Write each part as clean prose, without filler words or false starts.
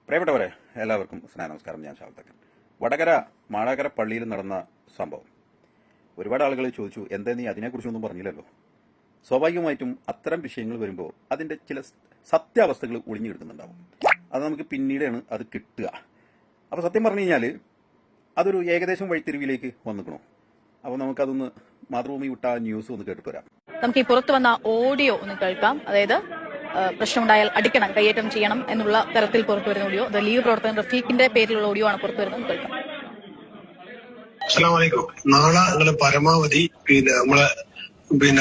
പ്രിയപ്പെട്ടവരെ, എല്ലാവർക്കും സ്നേഹനമസ്കാരം. ഞാൻ ഷാഫത്തക്കൻ. വടകര മാളകര പള്ളിയിൽ നടന്ന സംഭവം ഒരുപാട് ആളുകൾ ചോദിച്ചു, എന്താ നീ അതിനെക്കുറിച്ചൊന്നും പറഞ്ഞില്ലല്ലോ. സ്വാഭാവികമായിട്ടും അത്തരം വിഷയങ്ങൾ വരുമ്പോൾ അതിൻ്റെ ചില സത്യാവസ്ഥകൾ ഒളിഞ്ഞു കിടക്കുന്നുണ്ടാവും. അത് നമുക്ക് പിന്നീടാണ് അത് കിട്ടുക. അപ്പോൾ സത്യം പറഞ്ഞു കഴിഞ്ഞാൽ അതൊരു ഏകദേശം വഴിത്തിരിവിലേക്ക് വന്നിക്കണു. അപ്പോൾ നമുക്കതൊന്ന് മാതൃഭൂമി വിട്ട ന്യൂസ് ഒന്ന് കേട്ടിട്ട് വരാം. നമുക്ക് ഈ പുറത്തു വന്ന ഓഡിയോ ഒന്ന് കേൾക്കാം. അതായത് പ്രശ്നമുണ്ടായാൽ അടിക്കണം, കയ്യേറ്റം ചെയ്യണം എന്നുള്ള തരത്തിൽ പുറത്തു വരുന്ന ഓഡിയോ. ലീഗ് പ്രവർത്തകൻ റഫീഖിന്റെ പേരിലുള്ള ഓഡിയോ ആണ് പുറത്തു വരുന്നത്. കേൾക്കാം. അസ്സലാമലൈക്കും. നാളെ നിങ്ങൾ പരമാവധി നമ്മളെ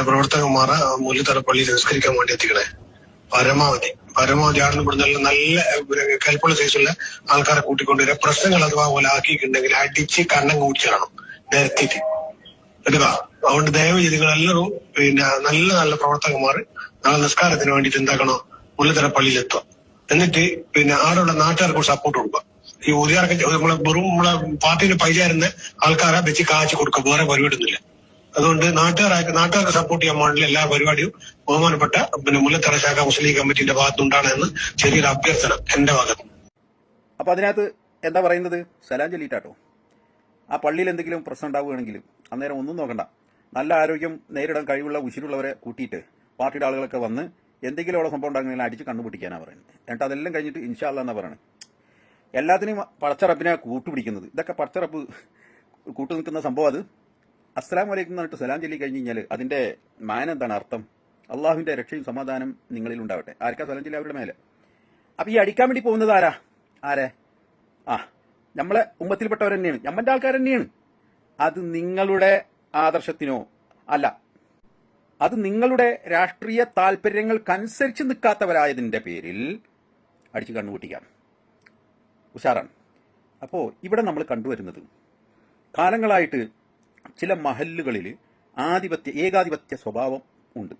പ്രവർത്തകന്മാരെ മുല്ലത്തറ പള്ളിയിൽ നിസ്കരിക്കാൻ വേണ്ടി എത്തിക്കണേ. പരമാവധി ആടുന്ന ഇവിടുന്ന് നല്ല കൽപ്പുള്ള സൈസുള്ള ആൾക്കാരെ കൂട്ടിക്കൊണ്ടുവരിക. പ്രശ്നങ്ങൾ അഥവാ പോലെ ആക്കിയിട്ടുണ്ടെങ്കിൽ അടിച്ച് കണ്ണം കൂടിച്ചാണ് നിരത്തിയിട്ട് എടുക്കുക. അതുകൊണ്ട് ദയവ് ചെയ്ത് നിങ്ങളെല്ലാവരും നല്ല നല്ല പ്രവർത്തകന്മാർ നാളെ നിസ്കാരത്തിന് വേണ്ടിയിട്ട് എന്താക്കണോ മുല്ലത്തറ പള്ളിയിലെത്തുക. എന്നിട്ട് ആടുള്ള നാട്ടുകാർക്ക് സപ്പോർട്ട് കൊടുക്കുക. ഈ ഊതിയാർക്ക് നമ്മളെ പാർട്ടിയിൽ പൈചാരുന്ന ആൾക്കാരെ വെച്ച് കാച്ചി കൊടുക്കുക. വേറെ പരിപാടിയൊന്നുമില്ല. അതുകൊണ്ട് നാട്ടുകാർക്ക് സപ്പോർട്ട് ചെയ്യാൻ വേണ്ടി എല്ലാ പരിപാടിയും ബഹുമാനപ്പെട്ട മുല്ലത്തറ ശാഖ മുസ്ലിം ലീഗ് കമ്മിറ്റിന്റെ ഭാഗത്തുണ്ടാണെന്ന് ചെറിയൊരു അഭ്യർത്ഥന എന്റെ ഭാഗത്ത്. അപ്പൊ അതിനകത്ത് എന്താ പറയുന്നത്? സലാം ചൊല്ലിട്ടാട്ടോ. ആ പള്ളിയിൽ എന്തെങ്കിലും പ്രശ്നം ഉണ്ടാവുകയാണെങ്കിലും അന്നേരം ഒന്നും നോക്കണ്ട, നല്ല ആരോഗ്യം നേരിടാൻ കഴിവുള്ള ഉശിരുള്ളവരെ കൂട്ടിയിട്ട് പാർട്ടിയുടെ ആളുകളൊക്കെ വന്ന് എന്തെങ്കിലും അവിടെ സംഭവം ഉണ്ടാകുന്നതിൽ അടിച്ച് കണ്ടുപിടിക്കാനാണ് പറയുന്നത്. എന്നിട്ട് അതെല്ലാം കഴിഞ്ഞിട്ട് ഇൻഷാ അല്ലാ എന്നാ പറയണത്. എല്ലാത്തിനും പടച്ചറപ്പിനെ കൂട്ടുപിടിക്കുന്നത്. ഇതൊക്കെ പടച്ചറപ്പ് കൂട്ടു നിൽക്കുന്ന സംഭവം. അത് അസ്സലാമു അലൈക്കും എന്ന് പറഞ്ഞിട്ട് സലാം ചൊല്ലി കഴിഞ്ഞ് കഴിഞ്ഞാൽ അതിന്റെ മാനം എന്താണ് അർത്ഥം? അള്ളാഹുവിന്റെ രക്ഷയും സമാധാനം നിങ്ങളിൽ ഉണ്ടാവട്ടെ. ആർക്കാ സലാം ചൊല്ലി? അവരുടെ മേലെ. അപ്പൊ ഈ അടിക്കാൻ വേണ്ടി പോകുന്നത് ആരെ? നമ്മളെ ഉമ്മത്തിൽപ്പെട്ടവർ തന്നെയാണ്, നമ്മന്റെ ആൾക്കാർ തന്നെയാണ്. അത് നിങ്ങളുടെ ആദർശത്തിനോ അല്ല, അത് നിങ്ങളുടെ രാഷ്ട്രീയ താല്പര്യങ്ങൾക്കനുസരിച്ച് നിൽക്കാത്തവരായതിന്റെ പേരിൽ അടിച്ചു കണ്ണുകൂട്ടിക്കാം. ഉഷാറാണ്. അപ്പോൾ ഇവിടെ നമ്മൾ കണ്ടുവരുന്നത്, കാലങ്ങളായിട്ട് ചില മഹല്ലുകളിൽ ഏകാധിപത്യ സ്വഭാവം ഉണ്ട്,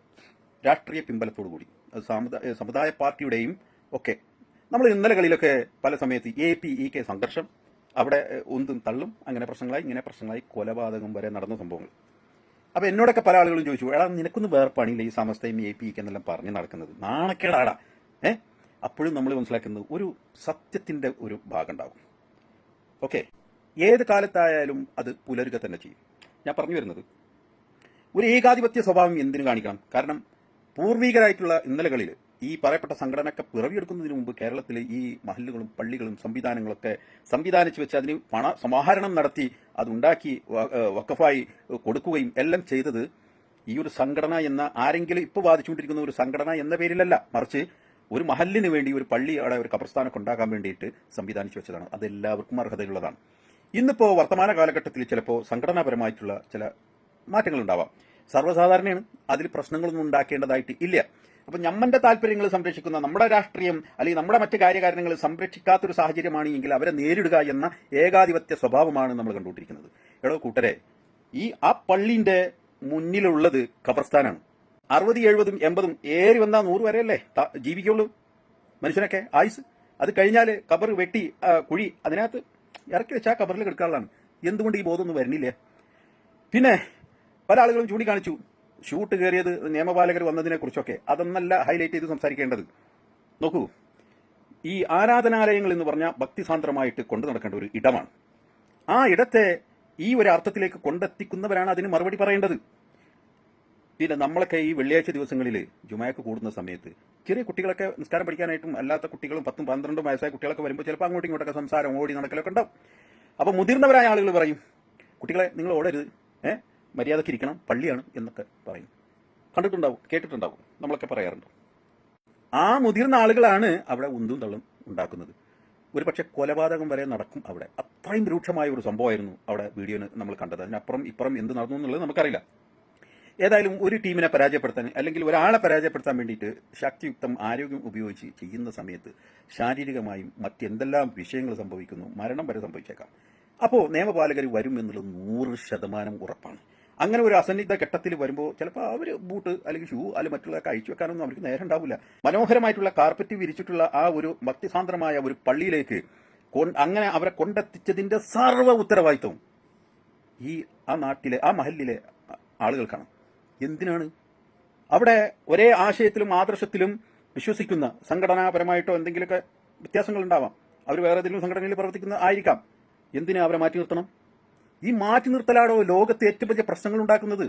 രാഷ്ട്രീയ പിമ്പലത്തോടു കൂടി. അത് സമുദായ പാർട്ടിയുടെയും ഒക്കെ. നമ്മൾ ഇന്നലകളിലൊക്കെ പല സമയത്ത് APEK സംഘർഷം, അവിടെ ഒന്നും തള്ളും, അങ്ങനെ പ്രശ്നങ്ങളായി ഇങ്ങനെ പ്രശ്നങ്ങളായി കൊലപാതകം വരെ നടന്ന സംഭവങ്ങൾ. അപ്പോൾ എന്നോടൊക്കെ പല ആളുകളും ചോദിച്ചു, എടാ നിനക്കൊന്നും വേറെ പണിയില്ല ഈ സമസ്തയും APEK എന്നെല്ലാം പറഞ്ഞ് നടക്കുന്നത്, നാണക്കേടാടാ. അപ്പോഴും നമ്മൾ മനസ്സിലാക്കുന്നത് ഒരു സത്യത്തിന്റെ ഒരു ഭാഗം ഉണ്ടാകും. ഓക്കെ, ഏത് കാലത്തായാലും അത് പുലരുക തന്നെ ചെയ്യും. ഞാൻ പറഞ്ഞു വരുന്നത്, ഒരു ഏകാധിപത്യ സ്വഭാവം എന്തിനു കാണിക്കണം? കാരണം പൂർവികരായിട്ടുള്ള ഇന്നലകളിൽ ഈ പറയപ്പെട്ട സംഘടനയൊക്കെ പിറവിയെടുക്കുന്നതിന് മുമ്പ് കേരളത്തിൽ ഈ മഹല്ലുകളും പള്ളികളും സംവിധാനങ്ങളൊക്കെ സംവിധാനിച്ചു വെച്ച് അതിന് പണ സമാഹരണം നടത്തി അതുണ്ടാക്കി വഖഫായി കൊടുക്കുകയും എല്ലാം ചെയ്തത് ഈ ഒരു സംഘടന എന്ന, ആരെങ്കിലും ഇപ്പോൾ വാദിച്ചുകൊണ്ടിരിക്കുന്ന ഒരു സംഘടന എന്ന പേരിലല്ല, മറിച്ച് ഒരു മഹല്ലിന് വേണ്ടി, ഒരു പള്ളി അവിടെ ഒരു ഖബർസ്ഥാനൊക്കെ ഉണ്ടാക്കാൻ വേണ്ടിയിട്ട് സംവിധാനിച്ചു വെച്ചതാണ്. അതെല്ലാവർക്കും അർഹതയുള്ളതാണ്. ഇന്നിപ്പോൾ വർത്തമാന കാലഘട്ടത്തിൽ ചിലപ്പോൾ സംഘടനാപരമായിട്ടുള്ള ചില മാറ്റങ്ങൾ ഉണ്ടാവാം. സർവ്വസാധാരണയാണ്, അതിൽ പ്രശ്നങ്ങളൊന്നും ഉണ്ടാക്കേണ്ടതായിട്ട് ഇല്ല. അപ്പം നമ്മന്റെ താല്പര്യങ്ങൾ സംരക്ഷിക്കുന്ന, നമ്മുടെ രാഷ്ട്രീയം അല്ലെങ്കിൽ നമ്മുടെ മറ്റ് കാര്യകാരണങ്ങൾ സംരക്ഷിക്കാത്തൊരു സാഹചര്യമാണ് എങ്കിൽ അവരെ നേരിടുക എന്ന ഏകാധിപത്യ സ്വഭാവമാണ് നമ്മൾ കണ്ടുകൊണ്ടിരിക്കുന്നത്. എടോ കൂട്ടരെ, ആ പള്ളിന്റെ മുന്നിലുള്ളത് ഖബർസ്ഥാനാണ്. 60, 70, 80 ഏറി വന്നാൽ 100 വരെയല്ലേ ജീവിക്കുള്ളൂ മനുഷ്യനൊക്കെ ആയുസ്. അത് കഴിഞ്ഞാൽ ഖബർ വെട്ടി കുഴി അതിനകത്ത് ഇറക്കി വെച്ചാൽ ഖബറിൽ കിടക്കാനുള്ളതാണ്. എന്തുകൊണ്ട് ഈ ബോധമൊന്നും വരുന്നില്ല? പിന്നെ പല ആളുകളും ചൂണ്ടിക്കാണിച്ചു ഷൂട്ട് കയറിയത് നിയമപാലകർ വന്നതിനെ കുറിച്ചൊക്കെ. അതൊന്നല്ല ഹൈലൈറ്റ് ചെയ്ത് സംസാരിക്കേണ്ടത്. നോക്കൂ, ഈ ആരാധനാലയങ്ങൾ എന്ന് പറഞ്ഞാൽ ഭക്തിസാന്ദ്രമായിട്ട് കൊണ്ടു നടക്കേണ്ട ഒരു ഇടമാണ്. ആ ഇടത്തെ ഈ ഒരു അർത്ഥത്തിലേക്ക് കൊണ്ടെത്തിക്കുന്നവരാണ് അതിന് മറുപടി പറയേണ്ടത്. പിന്നെ നമ്മളൊക്കെ ഈ വെള്ളിയാഴ്ച ദിവസങ്ങളിൽ ജുമാക്ക് കൂടുന്ന സമയത്ത് ചെറിയ കുട്ടികളൊക്കെ നിസ്കാരം പഠിക്കാനായിട്ടും അല്ലാത്ത കുട്ടികളും 10, 12 വയസ്സായ കുട്ടികളൊക്കെ വരുമ്പോൾ ചിലപ്പോൾ അങ്ങോട്ടും ഇങ്ങോട്ടൊക്കെ സംസാരം ഓടി നടക്കലൊക്കെ ഉണ്ടാവും. അപ്പോൾ മുതിർന്നവരായ ആളുകൾ പറയും, കുട്ടികളെ നിങ്ങൾ ഓടരുത്, മര്യാദയ്ക്ക് ഇരിക്കണം, പള്ളിയാണ് എന്നൊക്കെ പറയും. കണ്ടിട്ടുണ്ടാവും, കേട്ടിട്ടുണ്ടാവും, നമ്മളൊക്കെ പറയാറുണ്ട്. ആ മുതിർന്ന ആളുകളാണ് അവിടെ ഉന്തും തള്ളും ഉണ്ടാക്കുന്നത്. ഒരു പക്ഷെ കൊലപാതകം വരെ നടക്കും അവിടെ. അത്രയും രൂക്ഷമായ ഒരു സംഭവമായിരുന്നു അവിടെ വീഡിയോന് നമ്മൾ കണ്ടത്. അതിനപ്പുറം ഇപ്പുറം എന്ത് നടന്നു എന്നുള്ളത് നമുക്കറിയില്ല. ഏതായാലും ഒരു ടീമിനെ പരാജയപ്പെടുത്താൻ അല്ലെങ്കിൽ ഒരാളെ പരാജയപ്പെടുത്താൻ വേണ്ടിയിട്ട് ശക്തിയുക്തം ആരോഗ്യം ഉപയോഗിച്ച് ചെയ്യുന്ന സമയത്ത് ശാരീരികമായും മറ്റെന്തെല്ലാം വിഷയങ്ങൾ സംഭവിക്കുന്നു, മരണം വരെ സംഭവിച്ചേക്കാം. അപ്പോൾ നിയമപാലകർ വരും എന്നുള്ളത് 100% ഉറപ്പാണ്. അങ്ങനെ ഒരു അസന്നിഗ്ധ ഘട്ടത്തിൽ വരുമ്പോൾ ചിലപ്പോൾ അവർ ബൂട്ട് അല്ലെങ്കിൽ ഷൂ അല്ലെങ്കിൽ മറ്റുള്ളതൊക്കെ അഴിച്ചു വെക്കാനൊന്നും അവർക്ക് നേരം ഉണ്ടാവില്ല. മനോഹരമായിട്ടുള്ള കാർപ്പറ്റ് വിരിച്ചിട്ടുള്ള ആ ഒരു ഭക്തിസാന്ദ്രമായ ഒരു പള്ളിയിലേക്ക് അങ്ങനെ അവരെ കൊണ്ടെത്തിച്ചതിന്റെ സർവ്വ ഉത്തരവാദിത്വം ആ നാട്ടിലെ ആ മഹല്ലിലെ ആളുകൾക്കാണ്. എന്തിനാണ്? അവിടെ ഒരേ ആശയത്തിലും ആദർശത്തിലും വിശ്വസിക്കുന്ന, സംഘടനാപരമായിട്ടോ എന്തെങ്കിലുമൊക്കെ വ്യത്യാസങ്ങൾ ഉണ്ടാവാം, അവർ വേറെ ഏതെങ്കിലും സംഘടനയിൽ പ്രവർത്തിക്കുന്ന ആയിരിക്കാം. എന്തിനാ അവരെ മാറ്റി നിർത്തണം? ഈ മാറ്റി നിർത്തലാണോ ലോകത്തെ ഏറ്റവും വലിയ പ്രശ്നങ്ങൾ ഉണ്ടാക്കുന്നത്?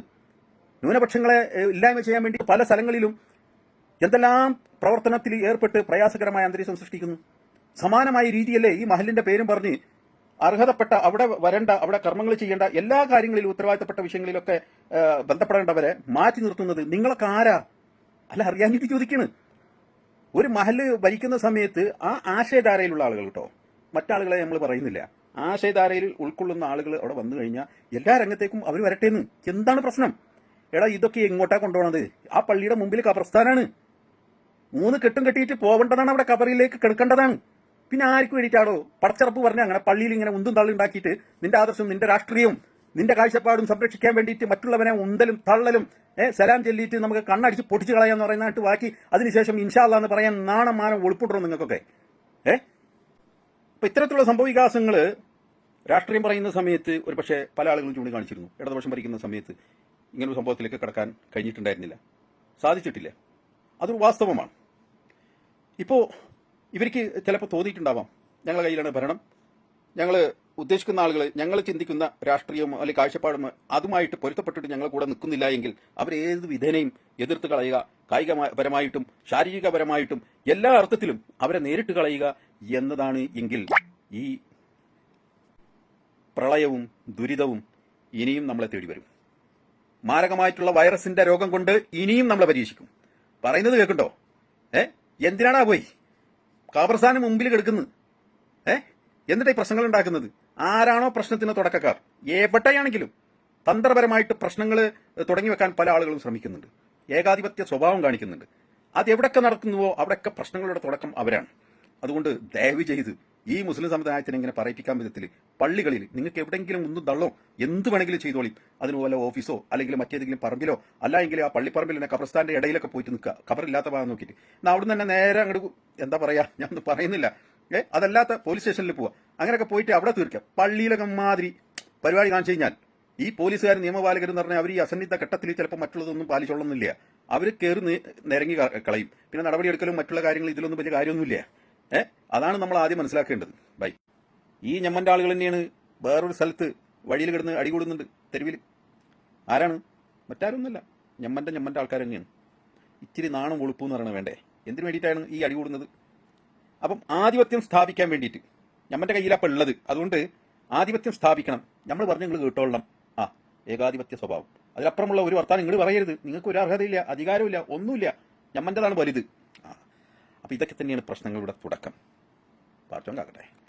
ന്യൂനപക്ഷങ്ങളെ ഇല്ലായ്മ ചെയ്യാൻ വേണ്ടി പല സ്ഥലങ്ങളിലും എന്തെല്ലാം പ്രവർത്തനത്തിൽ ഏർപ്പെട്ട് പ്രയാസകരമായ അന്തരീക്ഷം സൃഷ്ടിക്കുന്നു. സമാനമായ രീതിയല്ലേ ഈ മഹലിന്റെ പേരും പറഞ്ഞ് അർഹതപ്പെട്ട അവിടെ വരേണ്ട, അവിടെ കർമ്മങ്ങൾ ചെയ്യേണ്ട, എല്ലാ കാര്യങ്ങളിലും ഉത്തരവാദിത്തപ്പെട്ട വിഷയങ്ങളിലൊക്കെ ബന്ധപ്പെടേണ്ടവരെ മാറ്റി നിർത്തുന്നത്? നിങ്ങളൊക്കെ ആരാ? അല്ല, അറിയാഞ്ഞിട്ട് ചോദിക്കണ്. ഒരു മഹല് ഭരിക്കുന്ന സമയത്ത് ആ ആശയധാരയിലുള്ള ആളുകൾ കേട്ടോ, മറ്റാളുകളെ നമ്മൾ പറയുന്നില്ല, ആശയധാരയിൽ ഉൾക്കൊള്ളുന്ന ആളുകൾ അവിടെ വന്നു കഴിഞ്ഞാൽ എല്ലാ രംഗത്തേക്കും അവർ വരട്ടേന്ന്. എന്താണ് പ്രശ്നം? എടാ, ഇതൊക്കെ എങ്ങോട്ടാ കൊണ്ടുപോകണത്? ആ പള്ളിയുടെ മുമ്പിൽ കബർസ്ഥാനാണ്. 3 കെട്ടും കെട്ടിയിട്ട് പോവേണ്ടതാണ്, അവിടെ കബറിലേക്ക് കിടക്കേണ്ടതാണ്. പിന്നെ ആർക്ക് വേണ്ടിയിട്ടാണോ പടച്ചറപ്പ് പറഞ്ഞ അങ്ങനെ പള്ളിയിൽ ഇങ്ങനെ ഉന്തും തള്ളി ഉണ്ടാക്കിയിട്ട് നിന്റെ ആദർശം, നിന്റെ രാഷ്ട്രീയവും, നിന്റെ കാഴ്ചപ്പാടും സംരക്ഷിക്കാൻ വേണ്ടിയിട്ട് മറ്റുള്ളവനെ ഉന്തലും തള്ളലും സലാം ചൊല്ലിയിട്ട് നമുക്ക് കണ്ണടിച്ച് പൊട്ടിച്ച് കളയാന്ന് പറയുന്നതായിട്ട് ബാക്കി അതിനുശേഷം ഇൻഷാ അല്ലാഹ് എന്ന് പറയാൻ നാണം മാനം ഒളിപ്പിടണം നിങ്ങൾക്കൊക്കെ. ഇപ്പൊ ഇത്തരത്തിലുള്ള സംഭവവികാസങ്ങൾ രാഷ്ട്രീയം പറയുന്ന സമയത്ത് ഒരു പക്ഷേ പല ആളുകളും ചൂണ്ടിക്കാണിച്ചിരുന്നു. ഇടതുപക്ഷം ഭരിക്കുന്ന സമയത്ത് ഇങ്ങനൊരു സംഭവത്തിലേക്ക് കടക്കാൻ കഴിഞ്ഞിട്ടുണ്ടായിരുന്നില്ല, സാധിച്ചിട്ടില്ല. അതൊരു വാസ്തവമാണ്. ഇപ്പോൾ ഇവർക്ക് ചിലപ്പോൾ തോന്നിയിട്ടുണ്ടാവാം, ഞങ്ങളുടെ കയ്യിലാണ് ഭരണം, ഞങ്ങൾ ഉദ്ദേശിക്കുന്ന ആളുകൾ, ഞങ്ങൾ ചിന്തിക്കുന്ന രാഷ്ട്രീയവും അല്ലെങ്കിൽ കാഴ്ചപ്പാടും അതുമായിട്ട് പൊരുത്തപ്പെട്ടിട്ട് ഞങ്ങൾ കൂടെ നിൽക്കുന്നില്ല എങ്കിൽ അവരേത് വിധേനയും എതിർത്ത് കളയുക, കായികപരമായിട്ടും ശാരീരികപരമായിട്ടും എല്ലാ അർത്ഥത്തിലും അവരെ നേരിട്ട് കളയുക എന്നതാണ് എങ്കിൽ ഈ പ്രളയവും ദുരിതവും ഇനിയും നമ്മളെ തേടി വരും. മാരകമായിട്ടുള്ള വൈറസിന്റെ രോഗം കൊണ്ട് ഇനിയും നമ്മളെ പരീക്ഷിക്കും. പറയുന്നത് കേൾക്കണ്ടോ? എന്തിനാണാ പോയി ഖബർസ്ഥാന് മുമ്പിൽ കിടക്കുന്നത്? എന്നിട്ട് ഈ പ്രശ്നങ്ങൾ ഉണ്ടാക്കുന്നത് ആരാണോ പ്രശ്നത്തിന് തുടക്കക്കാർ, എവിടെയാണെങ്കിലും തന്ത്രപരമായിട്ട് പ്രശ്നങ്ങൾ തുടങ്ങി വെക്കാൻ പല ആളുകളും ശ്രമിക്കുന്നുണ്ട്, ഏകാധിപത്യ സ്വഭാവം കാണിക്കുന്നുണ്ട്. അതെവിടൊക്കെ നടക്കുന്നുവോ അവിടെയൊക്കെ പ്രശ്നങ്ങളുടെ തുടക്കം അവരാണ്. അതുകൊണ്ട് ദയവ് ചെയ്ത് ഈ മുസ്ലിം സമുദായത്തിനെ ഇങ്ങനെ പറയിപ്പിക്കാൻ വിധത്തിൽ പള്ളികളിൽ നിങ്ങൾക്ക് എവിടെയെങ്കിലും ഒന്നും തള്ളോ എന്ത് വേണമെങ്കിലും ചെയ്തോളിയും. അതിന് വല്ല ഓഫീസോ അല്ലെങ്കിൽ മറ്റേതെങ്കിലും പറമ്പിലോ അല്ലെങ്കിൽ ആ പള്ളിപ്പറമ്പിൽ തന്നെ കബർസ്ഥാന്റെ ഇടയിലൊക്കെ പോയിട്ട് നിൽക്കുക, കബറില്ലാത്ത ഭാഗം നോക്കിയിട്ട്. എന്നാൽ അവിടെ നിന്ന് തന്നെ നേരെ അങ്ങോട്ട് എന്താ പറയാ, ഞാനൊന്നും പറയുന്നില്ല, അതല്ലാത്ത പോലീസ് സ്റ്റേഷനിൽ പോവുക, അങ്ങനെയൊക്കെ പോയിട്ട് അവിടെ തീർക്കുക. പള്ളിയിലൊക്കെ മാതിരി പരിപാടി കാണിച്ചു കഴിഞ്ഞാൽ ഈ പോലീസുകാർ, നിയമപാലകർ എന്ന് പറഞ്ഞാൽ അവർ ഈ അസന്നിഗ്ധ ഘട്ടത്തിൽ ചിലപ്പോൾ മറ്റുള്ളതൊന്നും പാലിച്ചോളണമെന്നില്ല, അവർ കയറി നിരങ്ങി കളയും. പിന്നെ നടപടിയെടുക്കലും മറ്റുള്ള കാര്യങ്ങൾ ഇതിലൊന്നും വലിയ കാര്യമൊന്നുമില്ല. അതാണ് നമ്മൾ ആദ്യം മനസ്സിലാക്കേണ്ടത്. ബൈ. ഈ ഞമ്മന്റെ ആളുകൾ തന്നെയാണ് വേറൊരു സ്ഥലത്ത് വഴിയിൽ കിടന്ന് അടികൂടുന്നുണ്ട് തെരുവിൽ. ആരാണ്? മറ്റാരൊന്നുമല്ല, ഞമ്മന്റെ ആൾക്കാർ തന്നെയാണ്. ഇച്ചിരി നാണം ഒളിപ്പ് എന്ന് പറയണത് വേണ്ടേ? എന്തിനു വേണ്ടിയിട്ടാണ് ഈ അടികൂടുന്നത്? അപ്പം ആധിപത്യം സ്ഥാപിക്കാൻ വേണ്ടിയിട്ട് ഞമ്മന്റെ കയ്യിലപ്പം ഉള്ളത്, അതുകൊണ്ട് ആധിപത്യം സ്ഥാപിക്കണം. നമ്മൾ പറഞ്ഞ് നിങ്ങൾ കേട്ടോളണം. ഏകാധിപത്യ സ്വഭാവം, അതിലപ്പുറമുള്ള ഒരു വർത്താനം നിങ്ങൾ പറയരുത്. നിങ്ങൾക്ക് ഒരു അർഹതയില്ല, അധികാരമില്ല, ഒന്നുമില്ല, ഞമ്മന്റേതാണ് വലുത്. അപ്പൊ ഇതൊക്കെ തന്നെയാണ് പ്രശ്നങ്ങളുടെ തുടക്കം. പാർട്ടോൻ കാക്കട്ടെ.